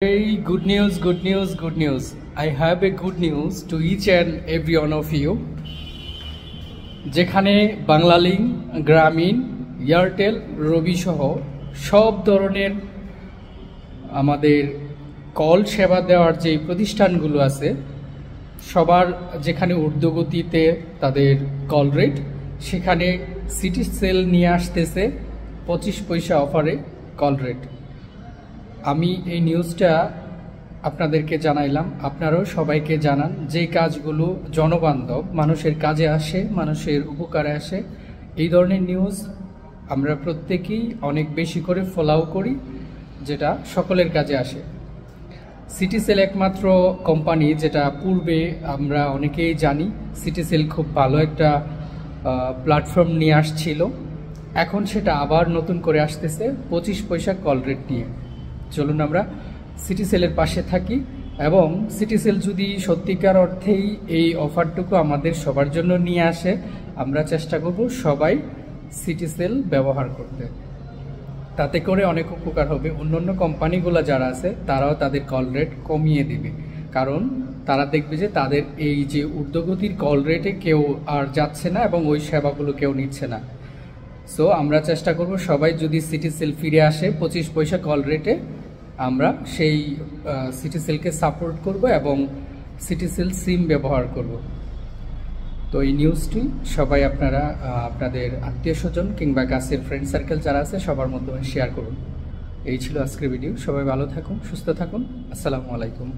Hey, good news, good news, good news. I have a good news to each and every one of you. যেখানে বাংলালিংক, গ্রামীণ, Airtel, রবি সহ সব ধরনের আমাদের call সেবা দেওয়ার যে প্রতিষ্ঠানগুলো আছে সবার যেখানে ঊর্ধ্বগতিতে তাদের কল রেট, সেখানে সিটিসেল নিয়ে আসতেছে 25 পয়সা অফারে কল রেট। আমি এই নিউজটা আপনাদেরকে জানাইলাম, আপনারাও সবাইকে জানান। যে কাজগুলো জনবান্ধব, মানুষের কাজে আসে, মানুষের উপকারে আসে, এই ধরনের নিউজ আমরা প্রত্যেকেই অনেক বেশি করে ফলো করি, যেটা সকলের কাজে আসে। সিটিসেল একমাত্র কোম্পানি যেটা পূর্বে আমরা অনেকেই জানি সিটিসেল খুব ভালো একটা প্ল্যাটফর্ম নিয়ে আসছিল, এখন সেটা আবার নতুন করে আসতেছে 25 পয়সা কল রেট নিয়ে। চলুন আমরা সিটিসেলের পাশে থাকি এবং সিটিসেল যদি সত্যিকার অর্থেই এই অফারটুকু আমাদের সবার জন্য নিয়ে আসে, আমরা চেষ্টা করব সবাই সিটিসেল ব্যবহার করতে। তাতে করে অনেক উপকার হবে। অন্যান্য কোম্পানিগুলো যারা আছে তারাও তাদের কল রেট কমিয়ে দেবে, কারণ তারা দেখবে যে তাদের এই যে ঊর্ধ্বগতির কল রেটে কেউ আর যাচ্ছে না এবং ওই সেবাগুলো কেউ নিচ্ছে না। সো আমরা চেষ্টা করব সবাই যদি সিটিসেল ফিরে আসে 25 পয়সা কল রেটে, আমরা সেই সিটিসেলকে সাপোর্ট করব এবং সিটিসেল সিম ব্যবহার করব। তো এই নিউজটি সবাই আপনারা আপনাদের আত্মীয় স্বজন কিংবা কাছের ফ্রেন্ড সার্কেল যারা আছে সবার মাধ্যমে শেয়ার করুন। এই ছিল আজকের ভিডিও। সবাই ভালো থাকুন, সুস্থ থাকুন। আসসালামু আলাইকুম।